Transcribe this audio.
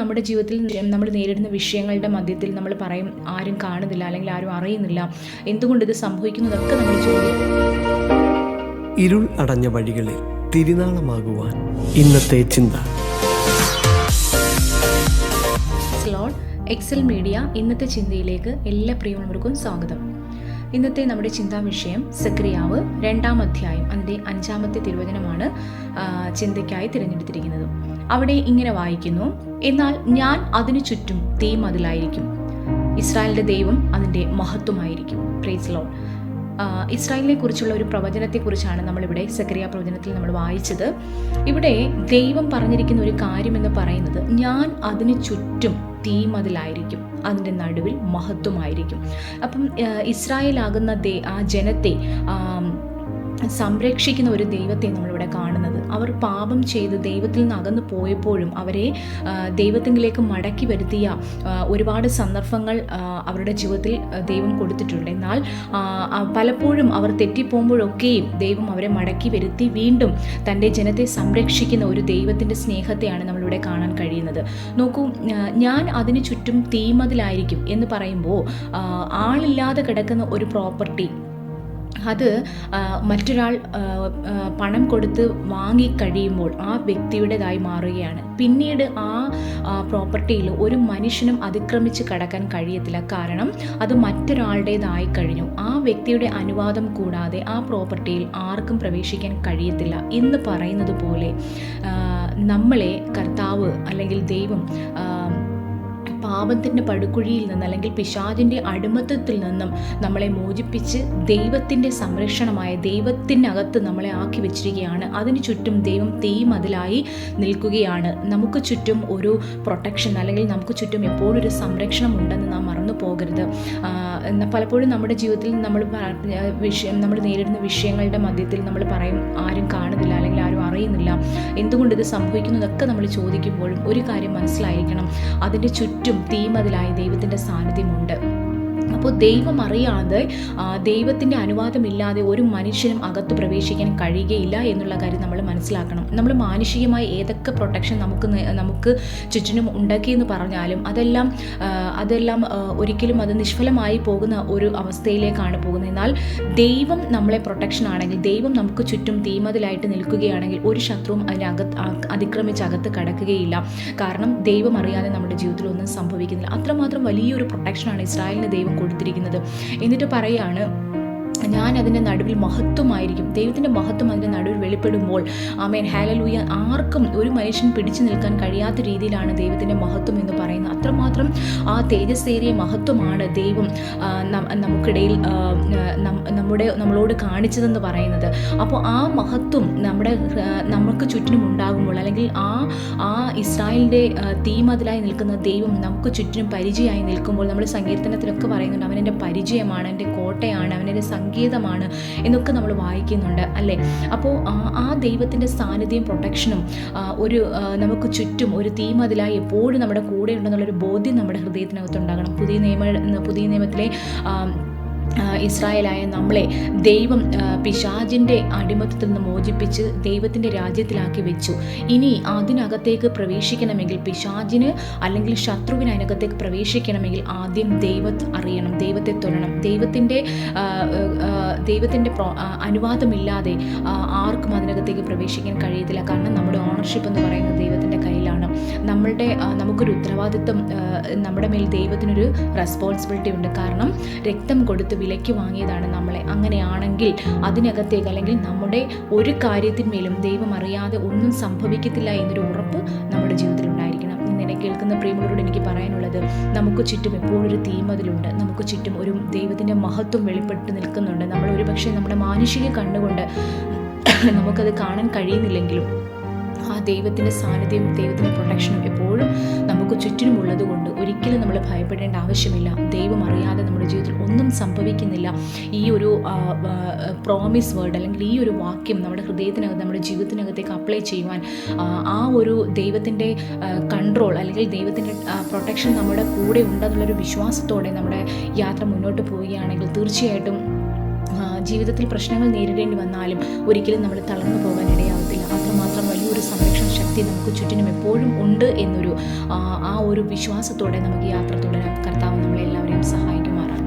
നമ്മുടെ ജീവിതത്തിൽ നമ്മൾ നേരിടുന്ന വിഷയങ്ങളുടെ മധ്യത്തിൽ നമ്മൾ പറയും ആരും കാണുന്നില്ല, അല്ലെങ്കിൽ ആരും അറിയുന്നില്ല, എന്തുകൊണ്ട് ഇത് സംഭവിക്കുന്നതൊക്കെ നമ്മൾ ചോദിക്കും. ഇരുൾ അടഞ്ഞ വഴികളിൽ തിരുനാളമാകുവാൻ ഇന്നത്തെ ചിന്ത. എക്സൽ മീഡിയ ഇന്നത്തെ ചിന്തയിലേക്ക് എല്ലാ പ്രിയമുള്ളവർക്കും സ്വാഗതം. ഇന്നത്തെ നമ്മുടെ ചിന്താ വിഷയം സെക്രിയാവ് 2-ാം അധ്യായം അതിൻ്റെ 5-ാമത്തെ തിരുവചനമാണ് ചിന്തയ്ക്കായി തിരഞ്ഞെടുത്തിരിക്കുന്നത്. അവിടെ ഇങ്ങനെ വായിക്കുന്നു: എന്നാൽ ഞാൻ അതിനു ചുറ്റും തീമതിലായിരിക്കും, ഇസ്രായേലിന്റെ ദൈവം അതിൻ്റെ മഹത്വമായിരിക്കും. Praise Lord. ഇസ്രായേലിനെ കുറിച്ചുള്ള ഒരു പ്രവചനത്തെക്കുറിച്ചാണ് നമ്മളിവിടെ സെക്രിയ പ്രവചനത്തിൽ നമ്മൾ വായിച്ചത്. ഇവിടെ ദൈവം പറഞ്ഞിരിക്കുന്ന ഒരു കാര്യമെന്ന് പറയുന്നത്, ഞാൻ അതിനു ചുറ്റും തീമതിലായിരിക്കും, അതിൻ്റെ നടുവിൽ മഹത്വമായിരിക്കും. അപ്പം ഇസ്രായേലാകുന്ന ആ ജനത്തെ സംരക്ഷിക്കുന്ന ഒരു ദൈവത്തെ നമ്മളിവിടെ കാണുന്നത്. അവർ പാപം ചെയ്ത് ദൈവത്തിൽ നിന്ന് അകന്നു പോയപ്പോഴും അവരെ ദൈവത്തിലേക്ക് മടക്കി വരുത്തിയ ഒരുപാട് സന്ദർഭങ്ങൾ അവരുടെ ജീവിതത്തിൽ ദൈവം കൊടുത്തിട്ടുണ്ട്. എന്നാൽ പലപ്പോഴും അവർ തെറ്റിപ്പോകുമ്പോഴൊക്കെയും ദൈവം അവരെ മടക്കി വരുത്തി വീണ്ടും തൻ്റെ ജനത്തെ സംരക്ഷിക്കുന്ന ഒരു ദൈവത്തിൻ്റെ സ്നേഹത്തെയാണ് നമ്മളിവിടെ കാണാൻ കഴിയുന്നത്. നോക്കൂ, ഞാൻ അതിനു ചുറ്റും തീമതിലായിരിക്കും എന്ന് പറയുമ്പോൾ ആളില്ലാതെ കിടക്കുന്ന ഒരു പ്രോപ്പർട്ടി അത് മറ്റൊരാൾ പണം കൊടുത്ത് വാങ്ങിക്കഴിയുമ്പോൾ ആ വ്യക്തിയുടേതായി മാറുകയാണ്. പിന്നീട് ആ പ്രോപ്പർട്ടിയിൽ ഒരു മനുഷ്യനും അതിക്രമിച്ച് കടക്കാൻ കഴിയത്തില്ല. കാരണം അത് മറ്റൊരാളുടേതായി കഴിഞ്ഞു. ആ വ്യക്തിയുടെ അനുവാദം കൂടാതെ ആ പ്രോപ്പർട്ടിയിൽ ആർക്കും പ്രവേശിക്കാൻ കഴിയത്തില്ല എന്ന് പറയുന്നത് പോലെ നമ്മളെ കർത്താവ് അല്ലെങ്കിൽ ദൈവം പാപത്തിൻ്റെ പടുകുഴിയിൽ നിന്ന് അല്ലെങ്കിൽ പിശാചിൻ്റെ അടിമത്തത്തിൽ നിന്നും നമ്മളെ മോചിപ്പിച്ച് ദൈവത്തിൻ്റെ സംരക്ഷണമായ ദൈവത്തിനകത്ത് നമ്മളെ ആക്കി വെച്ചിരിക്കുകയാണ്. അതിനു ചുറ്റും ദൈവം തീമതിലായി നിൽക്കുകയാണ്. നമുക്ക് ചുറ്റും ഒരു പ്രൊട്ടക്ഷൻ അല്ലെങ്കിൽ നമുക്ക് ചുറ്റും എപ്പോഴും ഒരു സംരക്ഷണം ഉണ്ടെന്ന് നാം മറന്നു പോകരുത്. പലപ്പോഴും നമ്മുടെ ജീവിതത്തിൽ നമ്മൾ നേരിടുന്ന വിഷയങ്ങളുടെ മധ്യത്തിൽ നമ്മൾ പറയും ആരും കാണുന്നില്ല, അല്ലെങ്കിൽ ആരും അറിയുന്നില്ല, എന്തുകൊണ്ട് ഇത് സംഭവിക്കുന്നതൊക്കെ നമ്മൾ ചോദിക്കുമ്പോഴും ഒരു കാര്യം മനസ്സിലായിരിക്കണം, അതിൻ്റെ ചുറ്റും തീമതിലായി ദൈവത്തിൻ്റെ സാന്നിധ്യമുണ്ട്. അപ്പോൾ ദൈവം അറിയാതെ ദൈവത്തിൻ്റെ അനുവാദമില്ലാതെ ഒരു മനുഷ്യനും അകത്ത് പ്രവേശിക്കാൻ കഴിയുകയില്ല എന്നുള്ള കാര്യം നമ്മൾ മനസ്സിലാക്കണം. നമ്മൾ മാനുഷികമായി ഏതൊക്കെ പ്രൊട്ടക്ഷൻ നമുക്ക് ചുറ്റിനും ഉണ്ടാക്കിയെന്ന് പറഞ്ഞാലും അതെല്ലാം ഒരിക്കലും അത് നിഷ്ഫലമായി പോകുന്ന ഒരു അവസ്ഥയിലേക്കാണ് പോകുന്നത്. എന്നാൽ ദൈവം നമ്മളെ പ്രൊട്ടക്ഷൻ ആണെങ്കിൽ, ദൈവം നമുക്ക് ചുറ്റും തീമതിലായിട്ട് നിൽക്കുകയാണെങ്കിൽ ഒരു ശത്രുവും അതിക്രമിച്ച് അകത്ത് കടക്കുകയില്ല. കാരണം ദൈവം അറിയാതെ നമ്മുടെ ജീവിതത്തിൽ ഒന്നും സംഭവിക്കുന്നില്ല. അത്രമാത്രം വലിയൊരു പ്രൊട്ടക്ഷനാണ് ഇസ്രായേലിന് ദൈവം കൊടുത്തിരിക്കുന്നത്. എന്നിട്ട് പറയാണ്, ഞാൻ അതിൻ്റെ നടുവിൽ മഹത്വമായിരിക്കും. ദൈവത്തിൻ്റെ മഹത്വം അതിൻ്റെ നടുവിൽ വെളിപ്പെടുമ്പോൾ ആമേൻ ഹല്ലേലൂയ, ആർക്കും ഒരു മനുഷ്യൻ പിടിച്ചു നിൽക്കാൻ കഴിയാത്ത രീതിയിലാണ് ദൈവത്തിൻ്റെ മഹത്വം എന്ന് പറയുന്നത്. അത്രമാത്രം ആ തേജസ്സേറിയ മഹത്വമാണ് ദൈവം നമുക്കിടയിൽ നമ്മളോട് കാണിച്ചതെന്ന് പറയുന്നത്. അപ്പോൾ ആ മഹത്വം നമുക്ക് ചുറ്റിനും ഉണ്ടാകുമ്പോൾ, അല്ലെങ്കിൽ ആ ഇസ്രായേലിൻ്റെ തീമതിലായി നിൽക്കുന്ന ദൈവം നമുക്ക് ചുറ്റിനും പരിചയമായി നിൽക്കുമ്പോൾ, നമ്മൾ സങ്കീർത്തനത്തിലൊക്കെ പറയുന്നുണ്ട്, അവനെൻ്റെ പരിചയമാണ്, എൻ്റെ കോട്ടയാണ്, അവനെൻ്റെ സംഗീതമാണ് എന്നൊക്കെ നമ്മൾ വായിക്കുന്നുണ്ട് അല്ലേ. അപ്പോൾ ആ ദൈവത്തിൻ്റെ സാന്നിധ്യം പ്രൊട്ടക്ഷനും നമുക്ക് ചുറ്റും ഒരു തീമതിലായി എപ്പോഴും നമ്മുടെ കൂടെ ഉണ്ടെന്നുള്ളൊരു ബോധ്യം നമ്മുടെ ഹൃദയത്തിനകത്തുണ്ടാകണം. പുതിയ നിയമത്തിലെ ഇസ്രായേലായ നമ്മളെ ദൈവം പിശാചിൻ്റെ അടിമത്തത്തിൽ നിന്ന് മോചിപ്പിച്ച് ദൈവത്തിൻ്റെ രാജ്യത്തിലാക്കി വെച്ചു. ഇനി അതിനകത്തേക്ക് പ്രവേശിക്കണമെങ്കിൽ, പിശാചിന് അല്ലെങ്കിൽ ശത്രുവിന് അതിനകത്തേക്ക് പ്രവേശിക്കണമെങ്കിൽ ആദ്യം ദൈവത്തെ അറിയണം, ദൈവത്തെ തൊഴണം. ദൈവത്തിൻ്റെ അനുവാദമില്ലാതെ ആർക്കും അതിനകത്തേക്ക് പ്രവേശിക്കാൻ കഴിയത്തില്ല. കാരണം നമ്മുടെ ഓണർഷിപ്പ് എന്ന് പറയുന്നത് ദൈവത്തിൻ്റെ കയ്യിലാണ്. നമുക്കൊരു ഉത്തരവാദിത്വം, നമ്മുടെ മേൽ ദൈവത്തിനൊരു റെസ്പോൺസിബിലിറ്റി ഉണ്ട്. കാരണം രക്തം കൊടുത്ത് വിലയ്ക്ക് വാങ്ങിയതാണ് നമ്മളെ. അങ്ങനെയാണെങ്കിൽ അതിനകത്തേക്ക്, അല്ലെങ്കിൽ നമ്മുടെ ഒരു കാര്യത്തിന്മേലും ദൈവം അറിയാതെ ഒന്നും സംഭവിക്കത്തില്ല എന്നൊരു ഉറപ്പ് നമ്മുടെ ജീവിതത്തിൽ ഉണ്ടായിരിക്കണം. ഇന്നെ കേൾക്കുന്ന പ്രിയമുള്ളവരോട് എനിക്ക് പറയാനുള്ളത്, നമുക്ക് ചുറ്റും എപ്പോഴും ഒരു തീമതിലുണ്ട്. നമുക്ക് ചുറ്റും ഒരു ദൈവത്തിൻ്റെ മഹത്വം വെളിപ്പെട്ട് നിൽക്കുന്നുണ്ട്. നമ്മൾ ഒരു പക്ഷേ നമ്മുടെ മാനുഷിക കണ്ണുകൊണ്ട് നമുക്കത് കാണാൻ കഴിയുന്നില്ലെങ്കിലും ആ ദൈവത്തിൻ്റെ സാന്നിധ്യം, ദൈവത്തിൻ്റെ പ്രൊട്ടക്ഷനും എപ്പോഴും നമുക്ക് ചുറ്റിനുമുള്ളത് കൊണ്ട് ഒരിക്കലും നമ്മൾ ഭയപ്പെടേണ്ട ആവശ്യമില്ല. ദൈവം അറിയാതെ നമ്മുടെ ജീവിതത്തിൽ ഒന്നും സംഭവിക്കുന്നില്ല. ഈ ഒരു പ്രോമിസ് വേർഡ്, അല്ലെങ്കിൽ ഈ ഒരു വാക്യം നമ്മുടെ ഹൃദയത്തിനകത്ത്, നമ്മുടെ ജീവിതത്തിനകത്തേക്ക് അപ്ലൈ ചെയ്യുവാൻ ആ ഒരു ദൈവത്തിൻ്റെ കൺട്രോൾ അല്ലെങ്കിൽ ദൈവത്തിൻ്റെ പ്രൊട്ടക്ഷൻ നമ്മുടെ കൂടെ ഉണ്ടെന്നുള്ളൊരു വിശ്വാസത്തോടെ നമ്മുടെ യാത്ര മുന്നോട്ട് പോവുകയാണെങ്കിൽ തീർച്ചയായിട്ടും ജീവിതത്തിൽ പ്രശ്നങ്ങൾ നേരിടേണ്ടി വന്നാലും ഒരിക്കലും നമ്മൾ തളർന്നു പോകാൻ ഇടയാവത്തില്ല. അത്രമാത്രം വലിയൊരു സംരക്ഷണ ശക്തി നമുക്ക് ചുറ്റിനും എപ്പോഴും ഉണ്ട് എന്നൊരു ആ ഒരു വിശ്വാസത്തോടെ നമുക്ക് യാത്ര തുടരാൻ കർത്താവ് നമ്മളെല്ലാവരെയും സഹായിക്കുമാറാണ്.